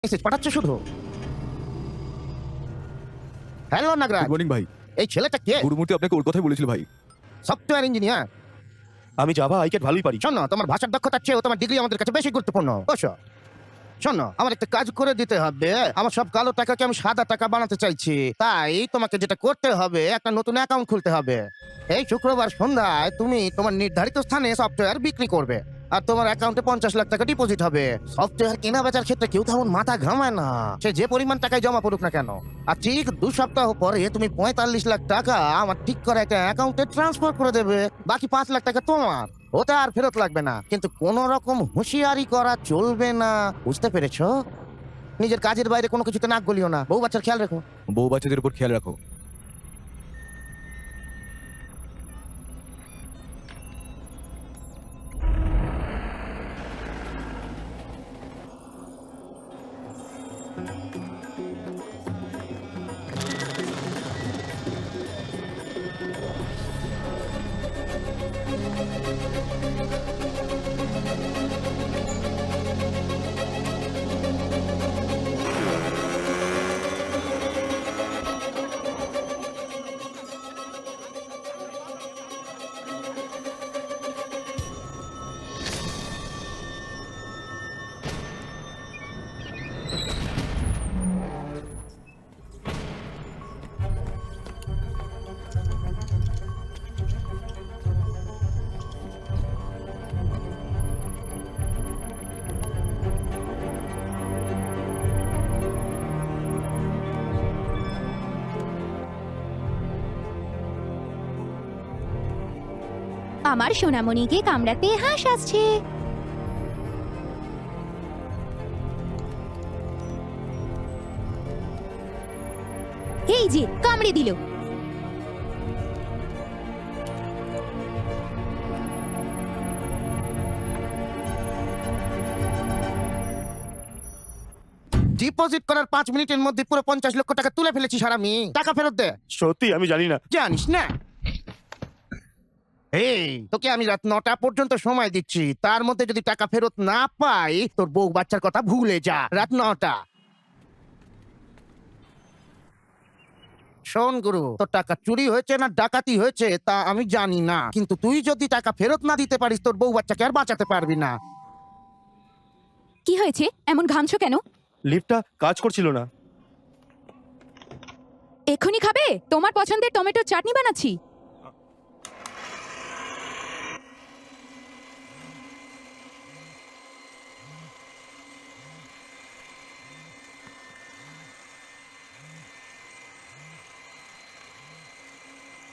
Message পাঠাচ্ছে শুধু। Hello Nagraj, good morning ভাই। এই ছেলেটা কে? গুরুমূর্তি আপনাকে ওর কথাই বলেছিল ভাই। Software engineer. আমি জাভা আইকেট ভালোই পারি। শোনো, তোমার ভাষার দক্ষতার চেয়েও তোমার ডিগ্রি আমাদের কাছে বেশি গুরুত্বপূর্ণ। বসো। শোনো, আমার একটা কাজ করে দিতে হবে। আমার সব কালো টাকাকে আমি সাদা টাকা বানাতে চাইছি। তাই তোমাকে যেটা করতে হবে, একটা নতুন অ্যাকাউন্ট খুলতে হবে। এই শুক্রবার সন্ধ্যায় তুমি তোমার নির্ধারিত স্থানে সফটওয়্যার বিক্রি করবে, আর তোমার অ্যাকাউন্টে 50 লাখ টাকা ডিপোজিট হবে। সফটওয়্যার কেনা বেচার ক্ষেত্রে কেউ তেমন মাথা ঘামায় না, সে যে পরিমাণ টাকায় জমা পড়ুক না কেন। আর ঠিক 2 সপ্তাহ পরে তুমি 45 লাখ টাকা আমার ঠিক করা একটা অ্যাকাউন্টে ট্রান্সফার করে দেবে। বাকি 5 লাখ টাকা তোমার। ওটা আর ফেরত লাগবে না, কিন্তু কোন রকম হুঁশিয়ারি করা চলবে না, বুঝতে পেরেছো? নিজের কাজের বাইরে কোনো কিছুতে নাক গলিও না। বউ বাচ্চার খেয়াল রেখো। বউ বাচ্চাদের উপর খেয়াল রাখো। আমার সোনামণিকে কামড়াতে হাঁস আসছে। এই যে কামড়ে দিল। ডিপোজিট করার 5 মিনিটের মধ্যে পুরো 50 লক্ষ টাকা তুলে ফেলেছি হারামি। টাকা ফেরত দে। সত্যি আমি জানি না। জানিস না? এই তোকে আমি রাত 9টা পর্যন্ত সময় দিচ্ছি, তার মধ্যে যদি টাকা ফেরত না পাই তোর বউ বাচ্চার কথা ভুলে যা। রাত 9টা। শোন গুরু, তোর টাকা চুরি হয়েছে না ডাকাতি হয়েছে তা আমি জানি না, কিন্তু তুই যদি টাকা ফেরত না দিতে পারিস তোর বউ বাচ্চাকে আর বাঁচাতে পারবি না। কি হয়েছে? এমন ঘামছো কেন? লিফটটা কাজ করছিল না। এক্ষুনি খাবে? তোমার পছন্দের টমেটোর চাটনি বানাচ্ছি।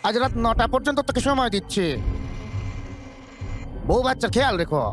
আজ রাত 9টা পর্যন্ত তোকে সময় দিচ্ছি। বউ বাচ্চার খেয়াল রেখো।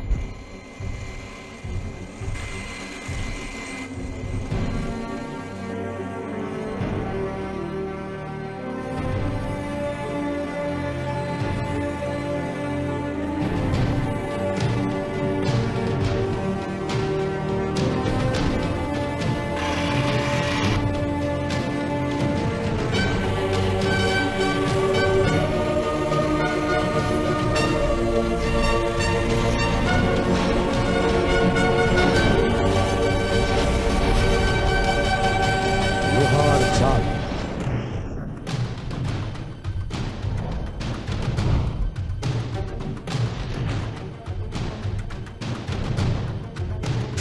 লোহার জাল।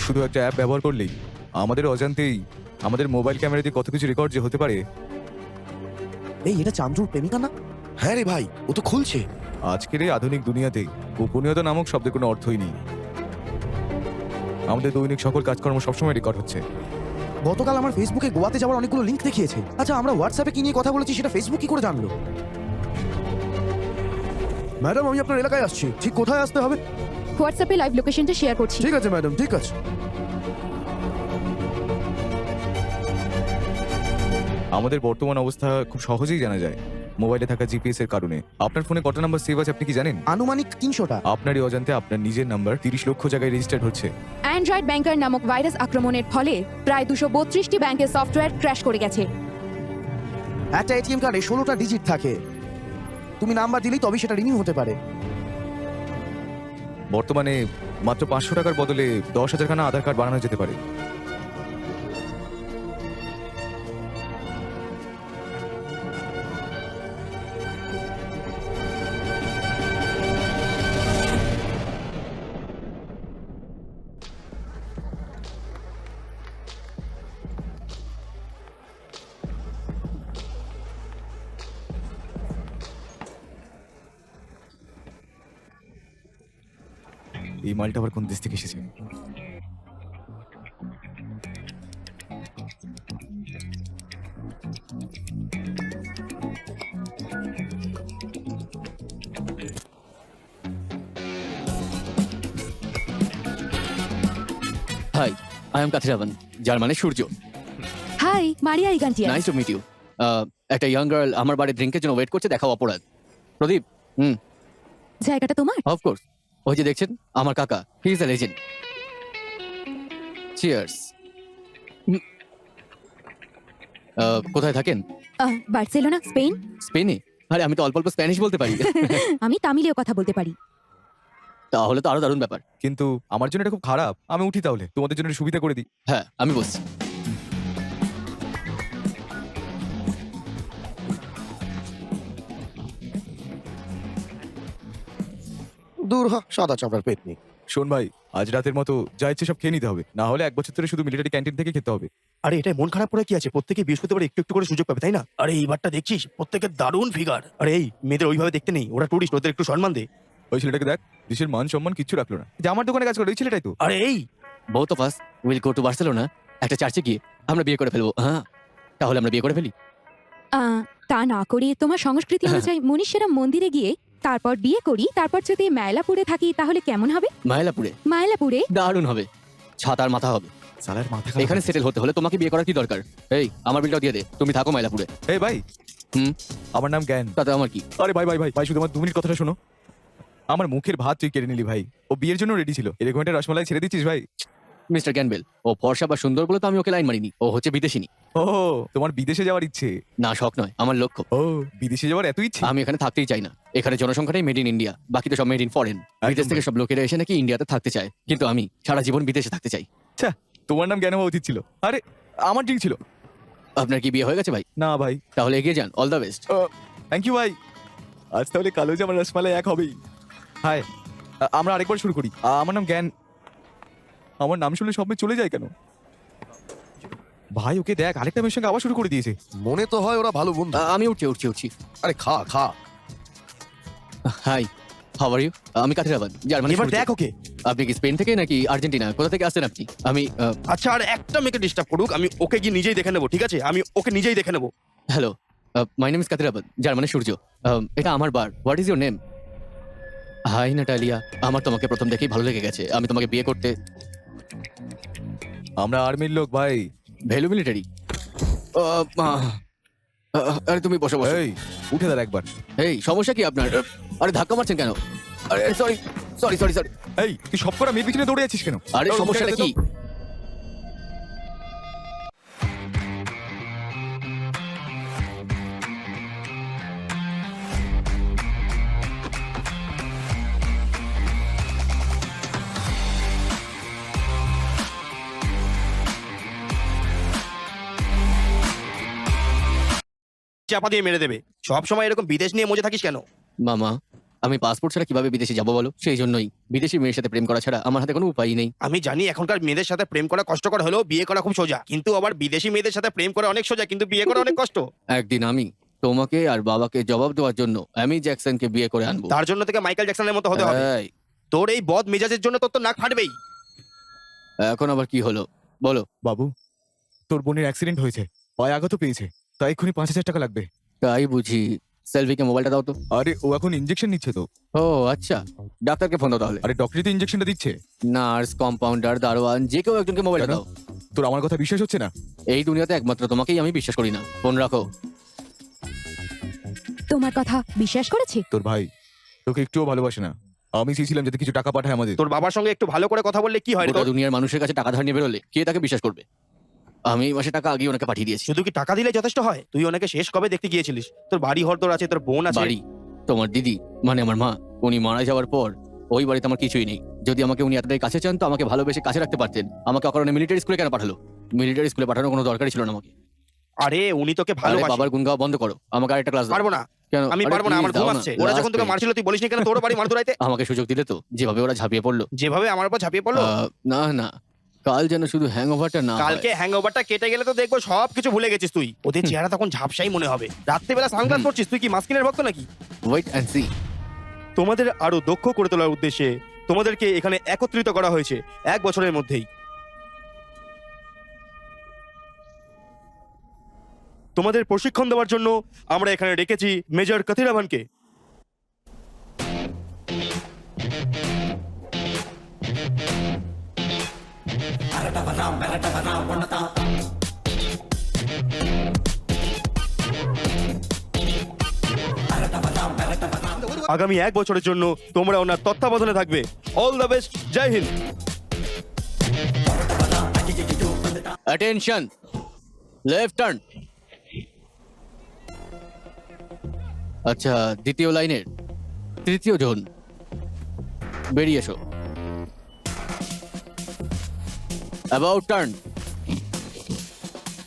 শুধু একটা অ্যাপ ব্যবহার করলেই আমাদের অজান্তেই আমাদের মোবাইল ক্যামেরা দিয়ে কত কিছু রেকর্ড যে হতে পারে। এই এটা চান্দ্রুর প্রেমিকা না? হ্যাঁ রে ভাই, ও তো খুলছে। আজকের এই আধুনিক দুনিয়াতে গোপনীয়তা নামক শব্দের কোনো অর্থই নেই। আমাদের দৈনিক সকল কাজকর্ম সবসময় রেকর্ড হচ্ছে। গতকাল আমার ফেসবুকে গোয়াতে যাওয়ার অনেকগুলো লিংক দেখিয়েছে। আচ্ছা, আমরা হোয়াটসঅ্যাপে কি নিয়ে কথা বলেছি সেটা ফেসবুক কি করে জানলো? ম্যাডাম, আমি আপনার এলাকায় আসছি। ঠিক কোথায় আসতে হবে? হোয়াটসঅ্যাপে লাইভ লোকেশনটা শেয়ার করছি। ঠিক আছে ম্যাডাম, ঠিক আছে। আমাদের বর্তমান অবস্থা খুব সহজেই জানা যায় মোবাইলে থাকা জিপিএস এর কারণে। আপনার ফোনে কত নাম্বার সেভ আছে আপনি কি জানেন? আনুমানিক 300টা। আপনারই অজান্তে আপনার নিজের নাম্বার 30 লক্ষ জায়গায় রেজিস্টার্ড হচ্ছে। অ্যান্ড্রয়েড ব্যাংকার নামক ভাইরাস আক্রমণের ফলে প্রায় 232টি ব্যাংকের সফটওয়্যার ক্র্যাশ করে গেছে। একটা এটিএম কার্ডে 16টা ডিজিট থাকে। তুমি নাম্বার দিলেই তবেই সেটা রিনিউ হতে পারে। বর্তমানে মাত্র 500 টাকার বদলে 10,000 খানা আধার কার্ড বানানো যেতে পারে। এই মালটা আবার কোন দেশ থেকে এসেছে? হাই, আই এম কাথিরাবান, যার মানে সূর্য। হাই মারিয়া ইগান্টিয়া। Nice to meet you. একটা ইয়াং গার্ল আমার বাড়ির ড্রিঙ্কের জন্য ওয়েট করছে, দেখাও অপরাধ। প্রদীপ, জায়গাটা তোমার? অফকোর্স। ওই যে দেখছেন, আমার কাকা, he is a legend. Cheers. কোথায় থাকেন? Barcelona, Spain. স্পেনে? আরে আমি তো অল্প অল্প স্প্যানিশ বলতে পারি। আমি তামিলেও কথা বলতে পারি। তাহলে তো আরো দারুণ ব্যাপার। কিন্তু আমার জন্য এটা খুব খারাপ। আমি উঠি তাহলে, তোমাদের জন্য একটু সুবিধা করে দিই। হ্যাঁ, আমি বসছি। দূর হ সাদা চাপড়ার পেতনি। শোন ভাই, আজ রাতের মতো যা ইচ্ছে সব খেয়ে নিতে হবে, না হলে 1 বছর ধরে শুধু মিলিটারি ক্যান্টিন থেকে খেতে হবে। আরে এটা মন খারাপ করে কি আছে? প্রত্যেকে বৃহস্পতিবার একটু একটু করে সুযোগ পাবে, তাই না? আরে এইবারটা দেখছিস প্রত্যেকের দারুণ ফিগার। আরে এই মেয়েদের ওইভাবে দেখতে নেই, ওরা টুরিস্ট, ওদের একটু সম্মান দে। ওই ছেলেটাকে দেখ, দেশের মান সম্মান কিচ্ছু রাখলো না। যে আমার দোকানে কাজ করে ওই ছেলেটাই তো। আরে এই both of us will go to Barcelona. একটা চার্চে গিয়ে আমরা বিয়ে করে ফেলবো। হ্যাঁ, তাহলে আমরা বিয়ে করে ফেলি। তা না করে তোমার সংস্কৃতি অনুযায়ী মনীষেরা মন্দিরে গিয়ে তারপর বিয়ে করি, তারপর যদি মায়লাপুরে থাকি তাহলে কেমন হবে? মায়ালাপুরে মায়লাপুরে দারুণ হবে, ছাতার মাথা হবে। সালার মাথা এখানে সেটেল হতে হলে তোমাকে বিয়ে করার কি দরকার? এই আমার বিলটাও দিয়ে দে, তুমি থাকো মাইলাপুরে। এই ভাই, হুম। আমার নাম জ্ঞান। তাতে আমার কি? আরে ভাই ভাই ভাই ভাই, শুধু আমার 2 মিনিট কথাটা শোনো। আমার মুখের ভাত তুই কেড়ে নিলি ভাই। ও বিয়ের জন্য রেডি ছিল, এরকম একটা রসমালাই ছেড়ে দিচ্ছিস ভাই। মিস্টার ক্যানবেল, ও ফর্সা বা সুন্দর বলে তো আমি ওকে লাইন মারিনি। ও হচ্ছে বিদেশিনী। ও, তোমার বিদেশে যাওয়ার ইচ্ছে? না, শখ নয়, আমার লক্ষ্য। ও, বিদেশে যাওয়ার এত ইচ্ছে? আমি এখানে থাকতেই চাই না। এখানে জনসংখ্যাটাই মেড ইন ইন্ডিয়া, বাকি তো সব মেড ইন ফরেন। বিদেশ থেকে সব লোকেরা এসে নাকি ইন্ডিয়াতে থাকতে চায়, কিন্তু আমি সারা জীবন বিদেশে থাকতে চাই। আচ্ছা, তোমার নাম জ্ঞান হওয়া উচিত ছিল। আরে আমার ঠিক ছিল। আপনার কি বিয়ে হয়ে গেছে ভাই? না ভাই। তাহলে এগিয়ে যান, all the best. Thank you ভাই। আজ তাহলে কালো যে আমার রসমালাই এক হবেই। হাই, আমরা আরেকবার শুরু করি। আমার নাম জ্ঞান। আমার নাম শুনলে সব মেয়ে চলে যায় কেন? ভাই ওকে দেখ, আরেকটা মেয়ের সঙ্গে আবার শুরু করে দিয়েছে। মনে তো হয় ওরা ভালো বন্ধু। আমি উঠছি। আরে খা খা। Hi, how are you? আমি কাথিরাবাদ, জার্মানি। এবার দেখ ওকে। আপনি কি স্পেন থেকে নাকি আর্জেন্টিনা, কোথা থেকে আসছেন আপনি? আমি আচ্ছা, আর একটা মেয়েকে ডিস্টার্ব করুক, আমি ওকে গিয়ে নিজেই দেখে নেবো, ঠিক আছে? আমি ওকে নিজেই দেখে নেবো। Hello, my name is Kathiravan, যার মানে সূর্য। এটা আমার বার। What is your name? Hi Natalia, আমার তোমাকে প্রথম দেখেই ভালো লেগে গেছে। আমি তোমাকে বিয়ে করতে। আমরা আর্মির লোক ভাই। Value military. আরে তুমি বসো বসো। এই উঠে দাঁড়া একবার। এই সমস্যা কি আপনার? আরে ধাক্কা মারছেন কেন? আরে সরি সরি সরি সরি। এই তুই সব করা মেয়ের পিছনে দৌড়ে আছিস কেন? আরে সমস্যাটা কি? চাপা দিয়ে মেরে দেবে। সব সময় এরকম বিদেশ নিয়ে মজে থাকিস কেন? মামা, আমি পাসপোর্ট ছাড়া কিভাবে বিদেশে যাবো বলো? সেই জন্যই বিদেশি মেয়ের সাথে প্রেম করা ছাড়া আমার হাতে কোনো উপায় নেই। আমি জানি এখনকার মেয়েদের সাথে প্রেম করা কষ্টকর হলেও বিয়ে করা খুব সোজা, কিন্তু আবার বিদেশি মেয়েদের সাথে প্রেম করা অনেক সোজা, কিন্তু বিয়ে করা অনেক কষ্ট। একদিন আমি তোমাকে আর বাবাকে জবাব দেওয়ার জন্য অ্যামি জ্যাকসনকে বিয়ে করে আনবো। তার জন্য থেকে মাইকেল জ্যাকসনের মতো হতে হবে। এই, তোর এই বদ মেজাজের জন্য তোর তো নাক ফাটবেই। এখন আবার কি হলো বলো? বাবু, তোর বোনের অ্যাক্সিডেন্ট হয়েছে, পায়ে আঘাত পেয়েছে, তাই এক্ষুনি 5,000 টাকা লাগবে। তাই বুঝি? সেলভিকে মোবাইলটা দাও তো। আরে ও এখন ইনজেকশন নিচ্ছে তো। ও আচ্ছা, ডাক্তারকে ফোন দাও তাহলে। আরে ডক্টরই তো ইনজেকশনটা দিচ্ছে। নার্স, কম্পাউন্ডার, দারোয়ান, যে কেউ একজনকে মোবাইলটা কেন? দাও। তোর আমার কথা বিশ্বাস হচ্ছে না? এই দুনিয়াতে একমাত্র তোমাকেই আমি বিশ্বাস করি না। ফোন রাখো। তোমার কথা বিশ্বাস করেছি। তোর ভাই তোকে একটুও ভালোবাসে না। আমি চেয়েছিলাম যাতে কিছু টাকা পাঠায় আমাদের। তোর বাবার সঙ্গে একটু ভালো করে কথা বললে কি হয় রে গোটা তোর? দুনিয়ার মানুষের কাছে টাকা ধার নিয়ে বেরোলে কে তাকে বিশ্বাস করবে? আমি এই মাসে টাকা আগেই ওনাকে পাঠিয়ে দিয়েছি। শুধু কি টাকা দিলে যথেষ্ট হয়? তুই ওনাকে শেষ কবে দেখতে গিয়েছিলিস? তোর বাড়ি ঘর তোর আছে, তোর বোন আছে। বাড়ি? তোমার দিদি মানে আমার মা, উনি মারা যাওয়ার পর ওই বাড়িতে আমার কিছুই নেই। যদি আমাকে উনি এতটাই কাছে চান তো আমাকে ভালোবেসে কাছে রাখতে পারতেন। আমাকে অকারণে মিলিটারি স্কুলে কেন পাঠালো? মিলিটারি স্কুলে পাঠানোর কোনো দরকারই ছিল না আমাকে। আরে উনি তোকে আরে ভালোবাসে। বাবার গুণ গাওয়া বন্ধ করো, আমাকে আরেকটা ক্লাস দাও। পারবো না, কেন? আমি আরে পারবো না, আমার please ঘুম দাও না। আসছে। ওরা যখন তোকে Last মারছিল তুই বলিসনি কেন তোর বাড়ি মারধরাইতে? minute। আমাকে সুযোগ দিলে তো, যেভাবে ওরা ঝাঁপিয়ে পড়লো। যেভাবে আমার উপর ঝাঁপিয়ে পড়লো। না না, কাল যেন শুধু হ্যাংওভারটা না হয়। কালকে হ্যাংওভারটা কেটে গেলে তো দেখবো সবকিছু ভুলে গেছিস তুই। ওদের চেহারা তখন ঝাপসাই মনে হবে। রাত্রিবেলা সানগ্লাস পরছিস, তুই কি মাস্কিনের ভক্ত নাকি? Wait and see. তোমাদের আরো দক্ষ করে তোলার উদ্দেশ্যে তোমাদেরকে এখানে একত্রিত করা হয়েছে 1 বছরের মধ্যেই। তোমাদের প্রশিক্ষণ দেওয়ার জন্য আমরা এখানে রেখেছি মেজর কথিরাভানকে। আগামী 1 বছরের জন্য তোমরা ওনার তত্ত্বাবধানে থাকবে। অল দ্য বেস্ট, জয় হিন্দ। Attention, left turn. আচ্ছা, দ্বিতীয় লাইনের তৃতীয় জোন, বেরিয়ে এসো। অ্যাবাউট টার্ন,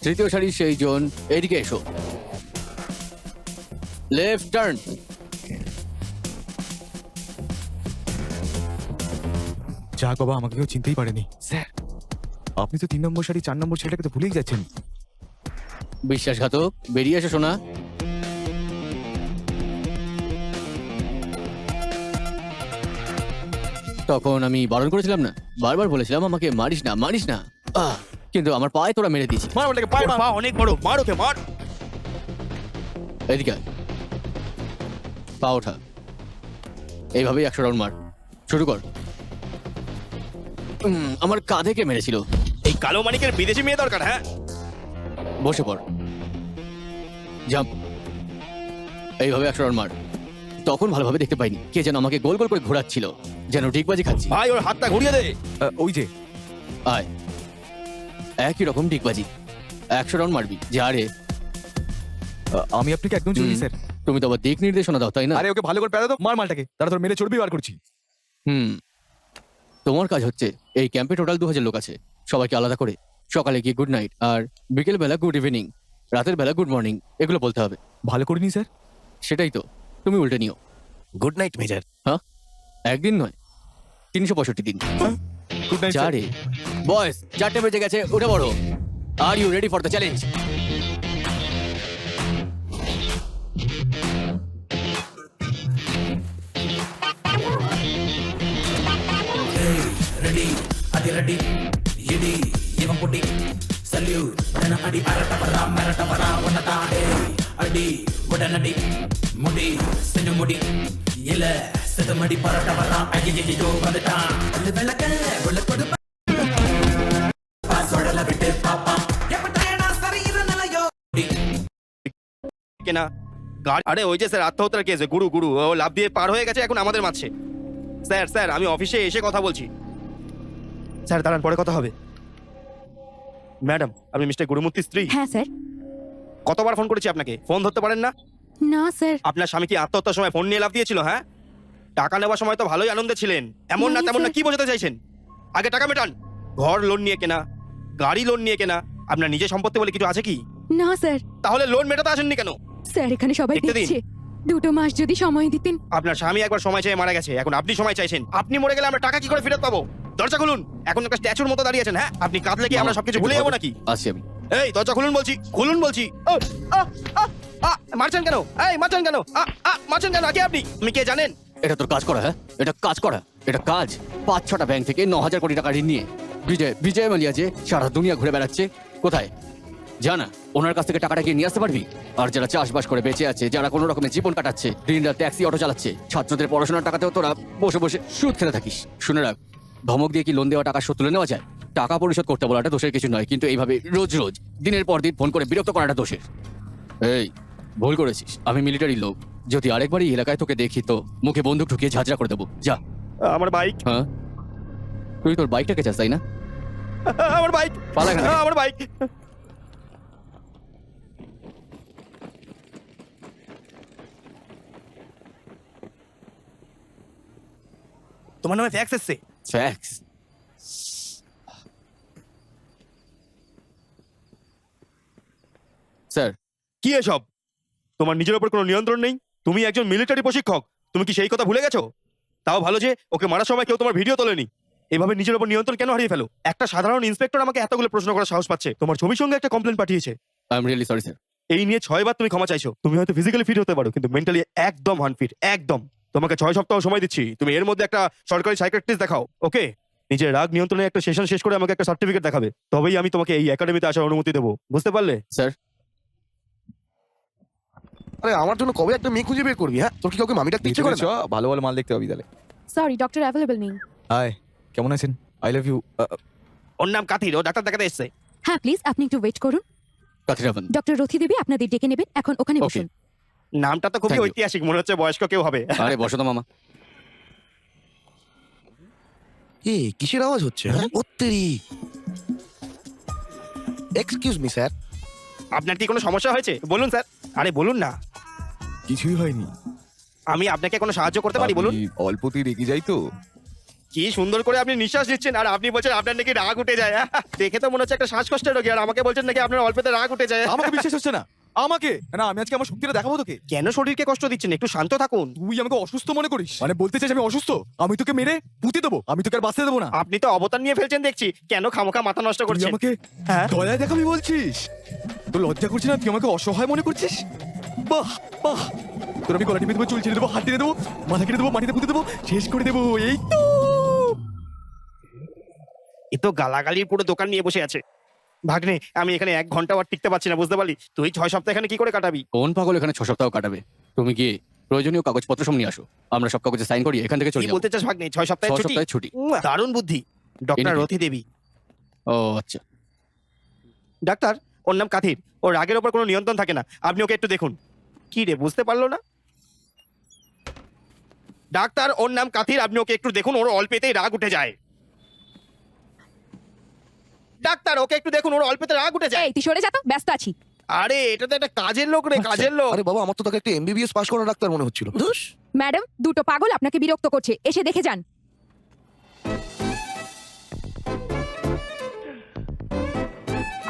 তৃতীয় সারির সেই জোন, এদিকে এসো। Left turn. যাক বাবা, আমাকে কেউ চিনতেই পারেনি। স্যার, আপনি তো 3 নম্বর সারি 4 নম্বর ছেলেটাকে তো ভুলেই যাচ্ছেন। বিশ্বাসঘাতক, বেরিয়ে এসো শোনা। তখন আমি বারণ করেছিলাম না, বারবার বলেছিলাম আমাকে মারিস না, মারিস না। কিন্তু আমার পায়ে তোরা মেরে দিয়েছিস। মার ওটাকে, পায়ে পা অনেক বড়, মার ওকে, মার। এদিকে আয়। পা ওঠা। এইভাবেই 100 রাউন্ড মার। শুরু কর। আমার কাঁধে কে মেরেছিল? এই কালো মানিকের বিদেশি মেয়ে দরকার, হ্যাঁ? বসে পড়। জাম্প। এইভাবে 100 রাউন্ড মার। তখন ভালোভাবে দেখতে পাইনি, কে যেন আমাকে গোল গোল করে ঘোরাচ্ছিল, যেন ডিগবাজি খাচ্ছি। ভাই ওর হাতটা ঘুরিয়ে দে। ওই যে আয়। একই রকম ডিগবাজি। 100 রাউন্ড মারবি। যা রে। আমি আপনাকে একদম চিনি স্যার। তুমি তো আবার দিক নির্দেশনা দাও, তাই না? আরে ওকে ভালো করে প্যারা দাও, মার মালটাকে, তারা তোর মেরে চর্বি বার করছি। তোমার কাজ হচ্ছে, এই ক্যাম্পে টোটাল 2000 লোক আছে, সবাইকে আলাদা করে সকালে গিয়ে গুড নাইট, আর বিকেল বেলা গুড ইভিনিং, রাতের বেলা গুড মর্নিং, এগুলো বলতে হবে। ভালো করিনি স্যার। সেটাই তো, তুমি উল্টে নিও। Good night major. হ্যাঁ, একদিন নয়, 365 দিন। গুড নাইট যা স্যার। রে বয়স, 4টে বেজে গেছে, উঠে পড়ো। Are you ready for the challenge? কেনা গাড়ি। আরে ওই যে স্যার আত্মহত্যার কেস, গুরু গুরু ও লাভ দিয়ে পার হয়ে গেছে, এখন আমাদের মাঝে। স্যার স্যার, আমি অফিসে এসে কথা বলছি। স্যার দাঁড়ান, পরে কথা হবে। ম্যাডাম, আপনি মিস্টার গুরুমূর্তির স্ত্রী? হ্যাঁ স্যার। কতবার ফোন করেছি আপনাকে, ফোন ধরতে পারেন না? না স্যার। আপনার স্বামী কি আত্মহত্যার সময় ফোন নিয়ে লাভ দিয়েছিল? হ্যাঁ, টাকা নেওয়ার সময় তো ভালোই আনন্দে ছিলেন, এমন না না, তেমন না, স্যার। কি বোঝাতে চাইছেন? আগে টাকা মেটান। ঘর লোন নিয়ে কেনা, গাড়ি লোন নিয়ে কেনা, আপনার নিজের সম্পত্তি বলে কিছু আছে কি? না স্যার। তাহলে লোন মেটাতে আসেননি কেন? স্যার এখানে সবাই দেখতে দিন। দেখছে, 2 মাস যদি সময় দিতেন। আপনার স্বামী একবার সময় চেয়ে মারা গেছে, এখন আপনি সময় চাইছেন। আপনি মরে গেলে আমরা টাকা কি করে ফেরত পাবো? দরজা খুলুন, এখন একটা স্ট্যাচুর মতো দাঁড়িয়ে আছেন। হ্যাঁ, আপনি কাঁদলে কি আমরা সবকিছু ভুলে যাবো নাকি? আসছি আমি। এই দরজা খুলুন বলছি, খুলুন বলছি। ও, আ, আ, আ, মারছেন কেন? এই মারছেন কেন? মারছেন কেন? কে আপনি? আপনি কে জানেন? এটা তোর কাজ করা? হ্যাঁ, এটা কাজ করা, এটা কাজ। 5-6টা ব্যাংক থেকে 9000 কোটি টাকা ঋণ নিয়ে বিজয় মালিয়া যে সারা দুনিয়া ঘুরে বেড়াচ্ছে, কোথায় জানা? ওনার কাছ থেকে টাকাটা কি নিয়ে আসতে পারবি? আর যারা চাষবাস করে বেঁচে আছে, যারা কোনো রকমের জীবন কাটাচ্ছে, দিনরাত ট্যাক্সি অটো চালাচ্ছে, ছাত্রদের পড়াশোনার টাকাতেও তোরা বসে বসে সুদ খেতে থাকিস। শুনে রাখ, ধমক দিয়ে কি লোন দেওয়া টাকা শোধ তুলে নেওয়া যায়? টাকা পরিশোধ করতে বলাটা দোষের কিছু নয়, কিন্তু এইভাবে রোজ রোজ দিনের পর দিন ফোন করে বিরক্ত করাটা দোষের। এই ভুল করেছিস, আমি মিলিটারি লোক, যদি আরেকবার এই এলাকায় তোকে দেখি তো মুখে বন্দুক ঢুকিয়ে ঝাঁঝরা করে দেবো। যা। আমার বাইক, হ্যাঁ, তুই তোর বাইকটাকে চাস তাই না? আমার বাইক, পালা এখান থেকে। আমার বাইক। তোমার নামে ফ্যাক্স এসছে। ফ্যাক্স? স্যার, কি এসব? তোমার নিজের উপর কোনো নিয়ন্ত্রণ নেই? তুমি একজন মিলিটারি প্রশিক্ষক, তুমি কি সেই কথা ভুলে গেছো? তাও ভালো যে ওকে মারার সময় কেউ তোমার ভিডিও তোলেনি। এভাবে নিজের উপর নিয়ন্ত্রণ কেন হারিয়ে ফেলো? একটা সাধারণ ইন্সপেক্টর আমাকে এতগুলো প্রশ্ন করার সাহস পাচ্ছে, তোমার ছবির সঙ্গে একটা কমপ্লেন পাঠিয়েছে। I am really sorry sir. এই নিয়ে 6 বার তুমি ক্ষমা চাইছো। তুমি হয়তো ফিজিক্যালি ফিট হতে পারো, কিন্তু মেন্টালি একদম আনফিট, একদম। তোমাকে 6 সপ্তাহ সময় দিচ্ছি, তুমি এর মধ্যে একটা সরকারি সাইকিয়াট্রিস্ট দেখাও, ওকে? নিজের রাগ নিয়ন্ত্রণে একটা সেশন শেষ করে আমাকে একটা সার্টিফিকেট দেখাবে, তবেই আমি তোমাকে এই একাডেমিতে আসার অনুমতি দেবো, বুঝতে পারলে? স্যার আরে আমার জন্য কবে একটা মেয়ে খুঁজে বের করবি? হ্যাঁ, তোর কি কাউকে মামি ডাকতে ইচ্ছে করে চ না? ভালো ভালো মাল দেখতে হবে তাহলে। সরি ডক্টর অ্যাভেলেবল নেই। হাই, কেমন আছেন? I love you. ওর নাম কাথির, ও ডাক্তার দেখাতে এসছে। হ্যাঁ প্লিজ আপনি একটু ওয়েট করুন। কাথিরাভান। ডক্টর রথি দেবী আপনাদের ডেকে নেবেন, এখন ওখানে Okay. বসুন। নামটা তো খুবই Thank you. ঐতিহাসিক, মনে হচ্ছে বয়স্ক কেউ হবে। আরে বসো তো মামা। এ কিসের আওয়াজ হচ্ছে? হ্যাঁ, ওত্তেরি। Excuse me sir. আপনার কি কোনো সমস্যা হয়েছে বলুন স্যার। আরে বলুন না, কিছুই হয়নি। আমি আপনাকে কোনো সাহায্য করতে পারি বলুন। আমি অল্পতেই রেগে যাই তো। কি সুন্দর করে আপনি নিঃশ্বাস নিচ্ছেন, আর আপনি বলছেন আপনার নাকি রাগ উঠে যায়। দেখে তো মনে হচ্ছে একটা শ্বাসকষ্টের রোগী, আর আমাকে বলছেন নাকি আপনার অল্পতে রাগ উঠে যায়। আমাকে বিশ্বাস হচ্ছে না। আমাকে না, আমি আজকে আমার শক্তিটা দেখাবো তোকে। কেন শরীরকে কষ্ট দিচ্ছেন? একটু শান্ত থাকুন। তুই আমাকে অসুস্থ মনে করিস? মানে বলতে চাইছিস আমি অসুস্থ? আমি তোকে মেরে পুঁতে দেবো, আমি তোকে আর বাঁচতে দেবো না। আপনি তো অবতার নিয়ে ফেলছেন দেখছি, কেন খামোখা মাথা নষ্ট তুই করছেন? আমাকে হ্যাঁ? দয়ায় দেখাবি বলছিস? তোর লজ্জা করছে না? তুই আমাকে অসহায় মনে করছিস? বাহ বাহ, তোর আমি গলা টিপে দেবো, চুল ছেড়ে দেবো, হাত টেনে দেবো, মাথা কেটে দেবো, মাটিতে পুঁতে দেবো, শেষ করে দেবো। এই তো এ তো গালাগালির পুরো দোকান নিয়ে বসে আছে। ভাগ্নে, আমি এখানে 1 ঘন্টা আর টিকতে পারছি না, বুঝতে পারলি? তুই 6 সপ্তাহ এখানে কি করে কাটাবি? কোন পাগল এখানে 6 সপ্তাহ কাটাবে? তুমি গিয়ে প্রয়োজনীয় কাগজপত্র সব নিয়ে আসো, আমরা সব কাগজে সাইন করি, এখান থেকে কি চলে যাবো। বলতে চাস ভাগ্নে? 6 সপ্তাহের 6 ছুটি? সপ্তাহের ছুটি। দারুণ বুদ্ধি, ডক্টর নাকি? রথি দেবী। ও আচ্ছা। ডাক্তার, ওর নাম কাথির, ওর রাগের ওপর কোনো নিয়ন্ত্রণ থাকে না, আপনি ওকে একটু দেখুন। কি রে, বুঝতে পারলো না? ডাক্তার, ওর নাম কাথির, আপনি ওকে একটু দেখুন, ওর অল্পেতেই রাগ উঠে যায়। ডাক্তার, ওকে একটু দেখুন, ওর অল্পেতে রাগ উঠে যায়। এই তুই সরে যা তো, ব্যস্ত আছি। আরে এটা তো একটা কাজের লোক রে, কাজের লোক। আরে বাবা, আমার তো তাকে একটা এমবিবিএস পাস করা ডাক্তার মনে হচ্ছিল। ধুস। ম্যাডাম দুটো পাগল আপনাকে বিরক্ত করছে, এসে দেখে যান।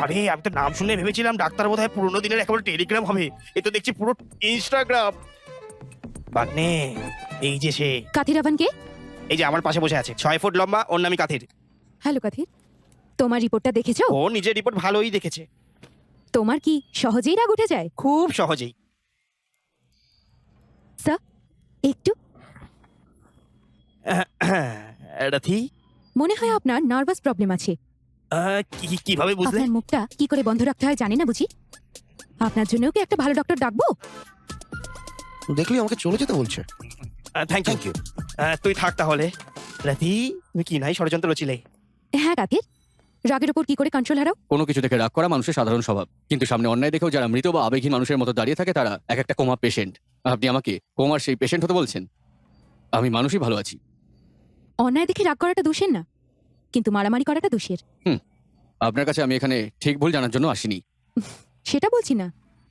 আরে আমি তো নাম শুনে ভেবেছিলাম ডাক্তার বোধহয় পুরোনো দিনের একেবারে টেলিগ্রাম হবে, এ তো দেখছি পুরো ইনস্টাগ্রাম। বাগনে, এই যে সে, কাথিরাভান কে? এই যে আমার পাশে বসে আছে, 6 ফুট লম্বা, ওর নামই কাথির। হ্যালো কাথির, তোমার রিপোর্টটা দেখেছো? ও নিজের রিপোর্ট ভালোই দেখেছে, তোমার কি সহজেই রাগ উঠে যায়? খুব সহজেই। স্যার একটু রাথি, মনে হয় আপনার নার্ভাস প্রবলেম আছে। কিভাবে বুঝলে? আপনার মুখটা কি করে বন্ধ রাখতে হয় জানি না বুঝি? আপনার জন্যও কি একটা ভালো ডক্টর ডাকবো? দেখলি আমাকে চলে যেতে বলছে। Thank thank you. ইউ। তুই থাক তাহলে। রাথি, তুমি কি নাই ষড়যন্ত্র রচিলে? হ্যাঁ কাথির, রাগের উপর কি করে কন্ট্রোল হারাও? কোনো কিছু দেখে রাগ করা মানুষের সাধারণ স্বভাব, কিন্তু সামনে অন্যায় দেখেও যারা মৃত বা আবেগহীন মানুষের মতো দাঁড়িয়ে থাকে তারা এক একটা কোমা পেশেন্ট। আপনি আমাকে কোমার সেই পেশেন্ট হতে বলছেন? আমি মানুষই ভালো আছি। অন্যায় দেখে রাগ করাটা দোষের না, কিন্তু মারামারি করাটা দোষের। আপনার কাছে আমি এখানে ঠিক ভুল জানার জন্য আসিনি। সেটা বলছি না,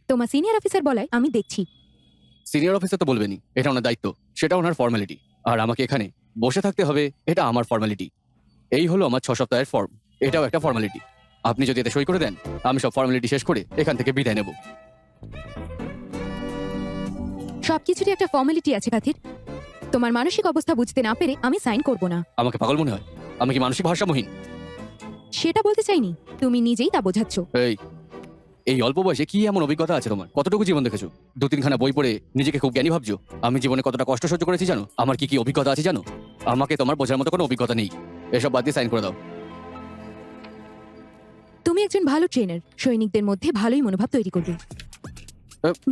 তোমার সিনিয়র অফিসার বলায় আমি দেখছি। সিনিয়র অফিসার তো বলবেনই, এটা ওনার দায়িত্ব, সেটা ওনার ফর্মালিটি। আর আমাকে এখানে বসে থাকতে হবে, এটা আমার ফর্মালিটি। এই হলো আমার 6 সপ্তাহের ফর্ম, এটাও একটা ফর্মালিটি। আপনি যদি এতে সই করে দেন, আমি সব ফর্মালিটি শেষ করে এখান থেকে বিদায় নেব। সবকিছুরই একটা ফর্মালিটি আছে কাথির। তোমার মানসিক অবস্থা বুঝতে না পেরে আমি সাইন করব না। আমাকে পাগল মনে হয়? আমি কি মানসিক ভারসাম্যহীন? সেটা বলতে চাইনি, তুমি নিজেই তা বোঝাচ্ছ। এই অল্প বয়সে কি এমন অভিজ্ঞতা আছে তোমার? কতটুকু জীবন দেখেছো? 2-3খানা বই পড়ে নিজেকে খুব জ্ঞানী ভাবছো? আমি জীবনে কতটা কষ্ট সহ্য করেছি জানো? আমার কি কি অভিজ্ঞতা আছে জানো? আমাকে তোমার বোঝার মতো কোনো অভিজ্ঞতা নেই। এসব বাদ দিয়ে সাইন করে দাও। তুমি একজন ভালো ট্রেনার, সৈনিকদের মধ্যে ভালোই মনোভাব তৈরি করবে।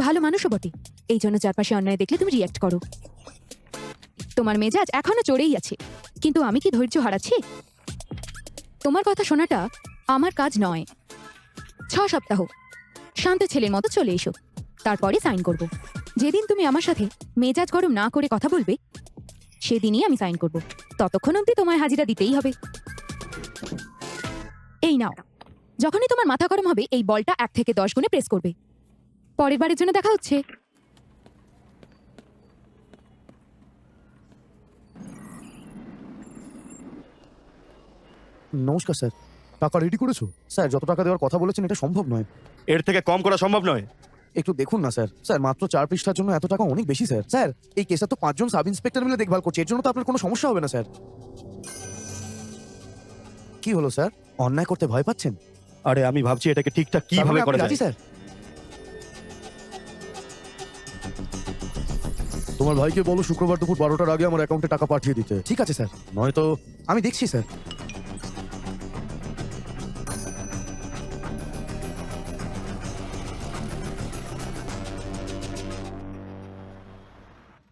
ভালো মানুষও বটে, এই জন্য চারপাশে অন্যায় দেখলে তুমি রিয়্যাক্ট করো। তোমার মেজাজ এখনো চড়েই আছে, কিন্তু আমি কি ধৈর্য হারাচ্ছি? তোমার কথা শোনাটা আমার কাজ নয়। 6 সপ্তাহ শান্ত ছেলের মতো চলে এসো, তারপরে সাইন করব। যেদিন তুমি আমার সাথে মেজাজ গরম না করে কথা বলবে, সেদিনই আমি সাইন করব। ততক্ষণ অবধি তোমায় হাজিরা দিতেই হবে। এই নাও, যখনই তোমার মাথা গরম হবে এই বলটা 1 থেকে 10 গুণে প্রেস করবে। পরের বারের জন্য দেখা হচ্ছে। নমস্কার স্যার। টাকা রেডি করেছো? স্যার, যত টাকা দেওয়ার কথা বলেছেন এটা সম্ভব নয়। এর থেকে কম করা সম্ভব নয়। একটু দেখুন না স্যার। স্যার, মাত্র 4 পৃষ্ঠার জন্য এত টাকা অনেক বেশি স্যার। স্যার, এই কেসটা তো 5 জন সাব ইন্সপেক্টর মিলে দেখভাল করছে, এর জন্য তো আপনার কোনো সমস্যা হবে না স্যার। কি হলো স্যার, অন্যায় করতে ভয় পাচ্ছেন? আরে আমি ভাবছি এটাকে ঠিকঠাক তার কিভাবে মানে আপনি করা রাজি যায়। স্যার? তো তোমার ভাইকে বলো শুক্রবার দুপুর 12টার আগে আমার অ্যাকাউন্টে টাকা পাঠিয়ে দিতে। ঠিক আছে স্যার, নয়তো আমি দেখছি স্যার।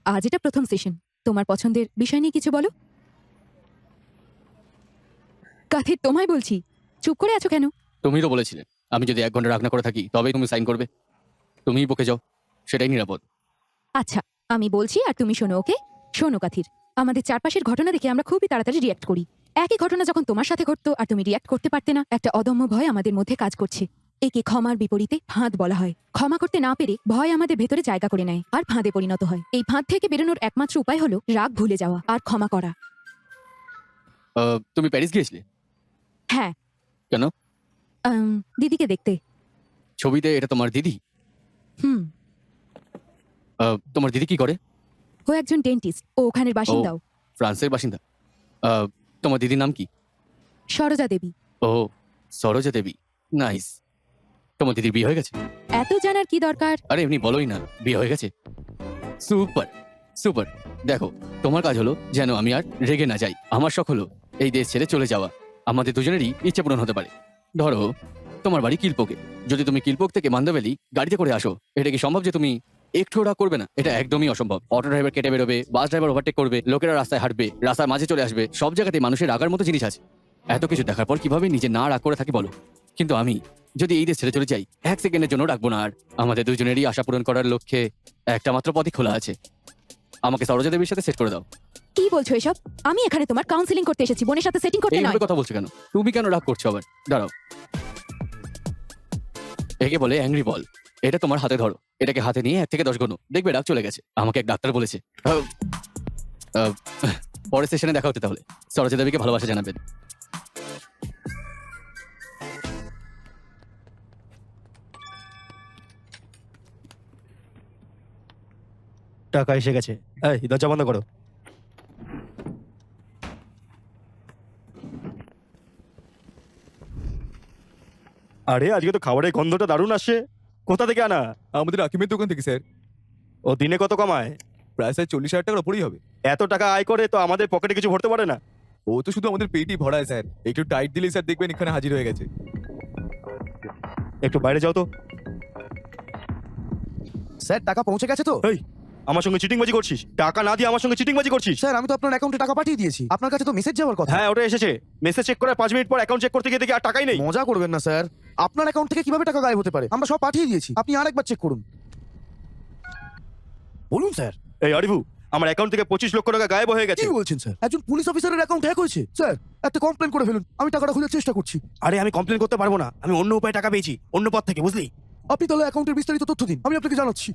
আজ এটা প্রথম সেশন, তোমার পছন্দের বিষয় নিয়ে কিছু বলো। কাথির, তোমায় বলছি, চুপ করে আছো কেন? তুমিই তো বলেছিলে আমি যদি 1 ঘন্টা রাগ না করে থাকি তবেই তুমি সাইন করবে। তুমিই বকে যাও, সেটাই নিরাপদ। আচ্ছা, আমি বলছি আর তুমি শোনো, ওকে? শোনো কাথির, আমাদের চারপাশের ঘটনা দেখে আমরা খুবই তাড়াতাড়ি রিয়াক্ট করি। একই ঘটনা যখন তোমার সাথে ঘটতো আর তুমি রিয়াক্ট করতে পারতে না, একটা অদম্য ভয় আমাদের মধ্যে কাজ করছে। একে ক্ষমার বিপরীতে ফাঁদ বলা হয়। ক্ষমা করতে না পেরে ভয় আমাদের ভেতরে জায়গা করে নেয় আর ফাঁদে পরিণত হয়। এই ফাঁদ থেকে বেরোনোর একমাত্র উপায় হলো রাগ ভুলে যাওয়া আর ক্ষমা করা। তুমি প্যারিস গিয়েছিলে হ্যাঁ। কেন? দিদিকে দেখতে। ছবিতে এটা তোমার দিদি? হুম। তোমার দিদি কি করে? ও একজন ডেন্টিস্ট, ও ওখানের বাসিন্দাও। ফ্রান্সের বাসিন্দা? তোমার দিদির নাম কি? সরোজা দেবী। ও, সরোজা দেবী। নাইস। তোমার দিদির বিয়ে হয়ে গেছে? এত জানার কি দরকার? আরে এমনি বলোই না, বিয়ে হয়ে গেছে। Super super. দেখো, তোমার কাজ হলো যেন আমি আর রেগে না যাই। আমার শখ হলো এই দেশ ছেড়ে চলে যাওয়া। আমাদের দুজনেরই ইচ্ছে পূরণ হতে পারে। ধরো তোমার বাড়ি কিলপোকে, যদি তুমি কিলপোক থেকে মান্দাভ্যালি গাড়িতে করে আসো, এটা কি সম্ভব যে তুমি একটু রাগ করবে না? এটা একদমই অসম্ভব। অটো ড্রাইভার কেটে বেরোবে, বাস ড্রাইভার ওভারটেক করবে, লোকেরা রাস্তায় হাঁটবে, রাস্তার মাঝে চলে আসবে। সব জায়গাতে মানুষের রাগার মতো জিনিস আছে। এত কিছু দেখার পর কিভাবে নিজে না রাগ করে থাকি বলো? কিন্তু আমি যদি এই দেশ ছেড়ে চলে যাই, 1 সেকেন্ডের জন্য রাখবো না আর। আমাদের দুজনেরই আশা পূরণ করার লক্ষ্যে একটা মাত্র পথই খোলা আছে। আমাকে সরোজা দেবীর সাথে সেট করে দাও। কি বলছো এসব? আমি এখানে তোমার কাউন্সিলিং করতে এসেছি, বোনের সাথে সেটিং করতে নয়। এইভাবে কথা বলছো কেন? তুমি কেন রাগ করছো আবার? দাঁড়াও, একে বলে অ্যাংরি বল। এটা তোমার হাতে ধরো, এটাকে হাতে নিয়ে 1 থেকে 10 গোনো, দেখবে রাগ চলে গেছে। আমাকে এক ডাক্তার বলেছে। পরের সেশনে দেখা হতে তাহলে। সরোজা দেবীকে ভালোবাসা জানাবেন। টাকা এসে গেছে। এই দরজা বন্ধ করো। আরে আজকে তো খাবারের গন্ধটা দারুণ আসছে। কোথা থেকে আনা? আমাদের আকিমের দোকান থেকে স্যার। ও দিনে কত কামায়? প্রায় স্যার 40,000 টাকার ওপরেই হবে। এত টাকা আয় করে তো আমাদের পকেটে কিছু ভরতে পারে না। ও তো শুধু আমাদের পেটই ভরায় স্যার। একটু টাইট দিলেই স্যার দেখবেন এখানে হাজির হয়ে গেছে। একটু বাইরে যাও তো। স্যার, টাকা পৌঁছে গেছে তো? এই, আমার সঙ্গে চিটিংবাজি করছিস? টাকা না দিয়ে আমার সঙ্গে চিটিংবাজি করছিস? স্যার, আমি তো আপনার অ্যাকাউন্টে টাকা পাঠিয়ে দিয়েছি। আপনার কাছে তো মেসেজ যাওয়ার কথা। হ্যাঁ, ওটা এসেছে। মেসেজ চেক করার 5 মিনিট পর অ্যাকাউন্ট চেক করতে গিয়ে দেখি আর টাকাই নেই। মজা করবেন না স্যার। আপনার অ্যাকাউন্ট থেকে কিভাবে টাকা গায়েব হতে পারে? আমরা সব পাঠিয়ে দিয়েছি, আপনি আরেকবার চেক করুন। বলুন স্যার। এই আরিফু, আমার অ্যাকাউন্ট থেকে 25 লক্ষ টাকা গায়েব হয়ে গেছে। কি বলছেন স্যার? একজন পুলিশ অফিসারের অ্যাকাউন্ট হ্যাক হয়েছে। স্যার, একটা কমপ্লেন করে ফেলুন, আমি টাকাটা খোঁজার চেষ্টা করছি। আরে আমি কমপ্লেন করতে পারবো না, আমি অন্য উপায়ে টাকা পেয়েছি, অন্য পথ থেকে, বুঝলি? আপনি তাহলে অ্যাকাউন্টের বিস্তারিত তথ্য দিন, আমি আপনাকে জানাচ্ছি।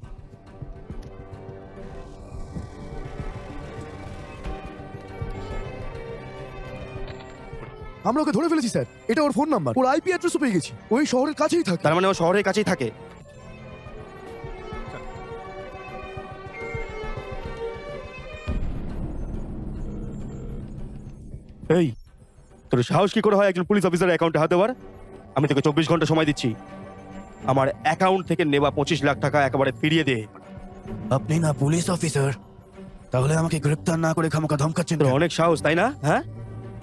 আমরা ওকে ধরে ফেলেছি স্যার। এটা ওর ফোন নাম্বার, ওর আইপি অ্যাড্রেসও পেয়ে গেছি। ওই শহরের কাছেই থাকে। তার মানে ও শহরের কাছেই থাকে। এই, তোর সাহস কি করে হয় একজন পুলিশ অফিসারের অ্যাকাউন্টে হাত দেওয়ার? আমি তোকে 24 ঘন্টা সময় দিচ্ছি। আমার অ্যাকাউন্ট থেকে নেওয়া 25 লাখ টাকা একেবারে ফিরিয়ে দে। আপনি না পুলিশ অফিসার, তাহলে আমাকে গ্রেপ্তার না করে খামোখা ধমকাচ্ছেন তোর কেন? অনেক সাহস, তাই না? হ্যাঁ,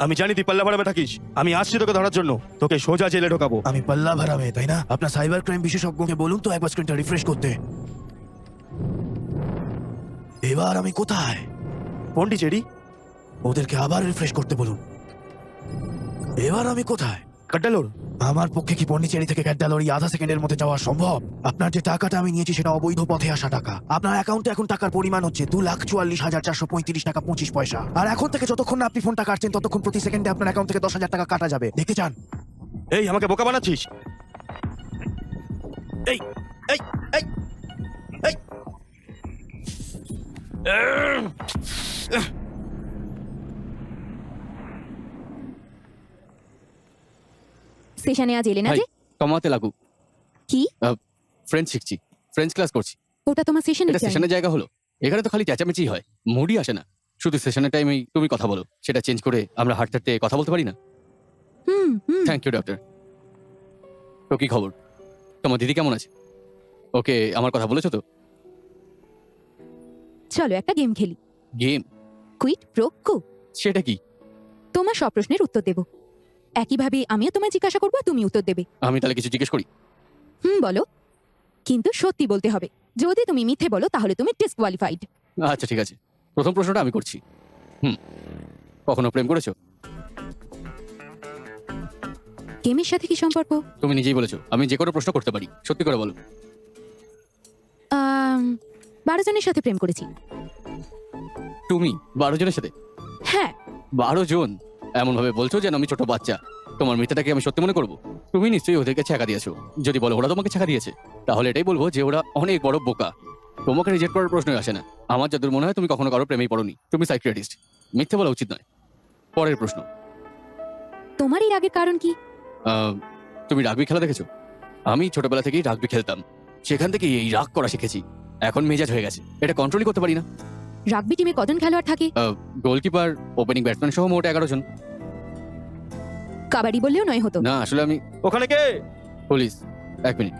আমি জানি তুই পাল্লা ভাড়ামে থাকিস। আমি আসছি তোকে ধরার জন্য, তোকে সোজা জেলে ঢোকাবো। আমি পাল্লা ভাড়ামে, তাই না? আপনার সাইবার ক্রাইম বিশেষজ্ঞকে বলুন তো একবার স্ক্রিনটা রিফ্রেশ করতে। এবার আমি কোথায়? পন্ডিচেরি। ওদেরকে আবার রিফ্রেশ করতে বলুন। এবার আমি কোথায়? কাড্ডালোর। আমার পক্ষে কি পন্ডিচেরি থেকে ক্যাডালোরি আধা সেকেন্ডের মধ্যে যাওয়া সম্ভব? আপনার যে টাকাটা আমি নিয়েছি সেটা অবৈধ পথে আসা টাকা। আপনার অ্যাকাউন্টে এখন টাকার পরিমাণ হচ্ছে 2,44,435 টাকা 25 পয়সা। আর এখন থেকে যতক্ষণ না আপনি ফোনটা কাটছেন ততক্ষণ প্রতি সেকেন্ডে আপনার অ্যাকাউন্ট থেকে 10,000 টাকা কাটা যাবে। দেখতে চান? এই, আমাকে বোকা বানাচ্ছিস? এই এই এই এই সেশনে আজ এলে না হাই, যে? কমাতে লাগু। কি? ফ্রেঞ্চ শিখছি, ফ্রেঞ্চ ক্লাস করছি। ওটা তোমার সেশনে এটা সেশনের জায়গা হলো? এখানে তো খালি চেঁচামেচি হয়, মুডই আসে না। শুধু সেশনের টাইমেই তুমি কথা বলো, সেটা চেঞ্জ করে আমরা হাঁটতে হাঁটতে কথা বলতে পারি না? হুম হুম। Thank you doctor. তো কি খবর? তোমার দিদি কেমন আছে? ওকে আমার কথা বলেছো তো? চলো একটা গেম খেলি। গেম? কুইট প্রো কো। সেটা কি? তোমার সব প্রশ্নের উত্তর দেব, একইভাবে আমিও তোমায় জিজ্ঞাসা করবো, তুমি উত্তর দেবে। আমি তাহলে কিছু জিজ্ঞেস করি? বলো, কিন্তু সত্যি বলতে হবে। যদি তুমি মিথ্যে বলো তাহলে তুমি ডিসকোয়ালিফাইড। আচ্ছা ঠিক আছে, প্রথম প্রশ্নটা আমি করছি। কখনো প্রেম করেছো? গেমের সাথে কি সম্পর্ক? তুমি নিজেই বলেছো আমি যে কোনো প্রশ্ন করতে পারি, সত্যি করে বলো। 12 জনের সাথে প্রেম করেছি। তুমি 12 জনের সাথে? হ্যাঁ। 12 জন? এমন ভাবে বলছো যেন আমি ছোট বাচ্চা। তোমার মিথ্যাটাকে আমি সত্যি মনে করব? তুমি নিশ্চয়ই ওদেরকে ছ্যাঁকা দিয়েছো। যদি বলো ওরা তোমাকে ছ্যাঁকা দিয়েছে, তাহলে এটাই বলবো যে ওরা অনেক বড় বোকা। তোমাকে রিজেক্ট করার প্রশ্নই আসে না। আমার যতদূর মনে হয় তুমি কখনো কারো প্রেমেই পড়োনি। তুমি সাইকিয়াট্রিস্ট। মিথ্যে বলা উচিত নয়। পরের প্রশ্ন, তোমার এই রাগের কারণ কি? তুমি রাগবি খেলা দেখেছো? আমি ছোটবেলা থেকেই রাগবি খেলতাম, সেখান থেকেই এই রাগ করা শিখেছি। এখন মেজাজ হয়ে গেছে, এটা কন্ট্রোলই করতে পারি না। রাগবি টিমে কজন খেলোয়াড় থাকে? গোলকিপার, ওপেনিং ব্যাটসম্যান সহ মোট 11 জন। কাবাডি বললেও নয় হতো। না আসলে আমি ওখানে কে? পুলিশ। 1 মিনিট।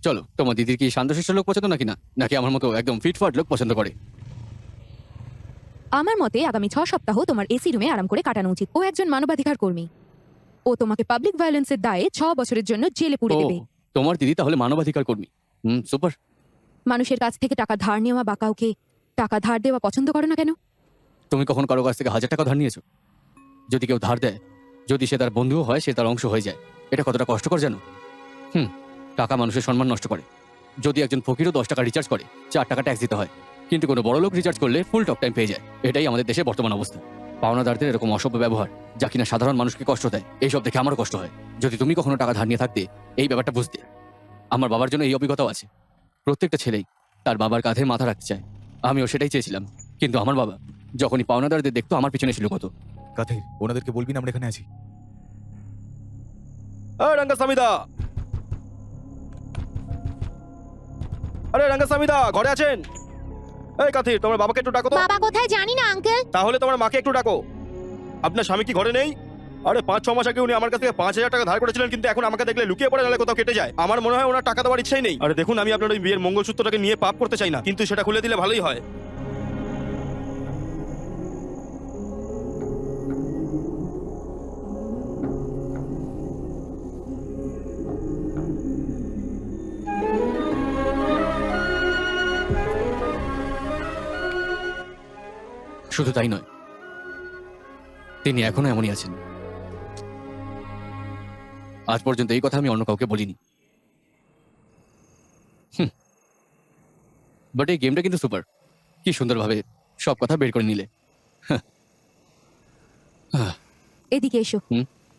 চলো, তোমার দিদির কি শান্তশিষ্ট লোক পছন্দ নাকি না, নাকি আমার মতো একদম ফিটফাট লোক পছন্দ করে? আমার মতে আগামী 6 সপ্তাহ তোমার এসি রুমে আরাম করে কাটানো উচিত। ও একজন মানবাধিকার কর্মী। ও তোমাকে পাবলিক ভায়োলেন্সের দায়ে 6 বছরের জন্য জেলে পুরে ও, দেবে। তোমার দিদি তাহলে মানবাধিকার কর্মী। সুপার। মানুষের কাছ থেকে টাকা ধার নেওয়া বা কাউকে টাকা ধার দেওয়া পছন্দ করো না কেন? তুমি কখন কারো কাছ থেকে 1000 টাকা ধার নিয়েছো? যদি কেউ ধার দেয়, যদি সে তার বন্ধুও হয়, সে তার অংশ হয়ে যায়। এটা কতটা কষ্টকর জানো? টাকা মানুষের সম্মান নষ্ট করে। যদি একজন ফকিরও 10 টাকা রিচার্জ করে, 4 টাকা ট্যাক্স দিতে হয়। কিন্তু কোনো বড় লোক রিচার্জ করলে ফুল টক টাইম পেয়ে যায়। এটাই আমাদের দেশে বর্তমান অবস্থা। পাওনাদারদের এরকম অসভ্য ব্যবহার, যা কিনা সাধারণ মানুষকে কষ্ট দেয়, এইসব দেখে আমারও কষ্ট হয়। যদি তুমি কখনো টাকা ধার নিয়ে থাকতে, এই ব্যাপারটা বুঝতে। আমার বাবার জন্য এই অভিজ্ঞতাও আছে। প্রত্যেকটা ছেলেই তার বাবার কাঁধে মাথা রাখতে চায়। আমিও সেটাই চেয়েছিলাম, কিন্তু আমার বাবা যখনই পাওনাদারদের দেখতো, আমার পিছনে ছিল কত। কাথের, ওনাদেরকে বলবি না আমরা এখানে আছি। রঙ্গাস্বামীদা, আরে রঙ্গাস্বামীদা, ঘরে আছেন? এই কাথির, তোমার বাবাকে একটু ডাকো তো। বাবা কোথায় জানি না আঙ্কেল। তাহলে তোমার মাকে একটু ডাকো। আপনার স্বামী কি ঘরে নেই? আরে 5-6 মাস আগে উনি আমার কাছ থেকে 5000 টাকা ধার করেছিলেন, কিন্তু এখন আমাকে দেখলে লুকিয়ে পড়ে, নাহলে কোথাও কেটে যায়। আমার মনে হয় ওনার টাকা দেওয়ার ইচ্ছাই নেই। আরে দেখুন, আমি আপনার ওই বিয়ের মঙ্গলসূত্রটাকে নিয়ে পাপ করতে চাই না, কিন্তু সেটা খুলে দিলে ভালোই হয়। শুধু তাই নয়, তিনি এখনো এমনই আছেন। আজ পর্যন্ত এই কথা আমি অন্য কাউকে বলিনি। বাট এই গেমটা কিন্তু সুপার। কি সুন্দরভাবে সব কথা বের করে নিলে। এদিকে এসো।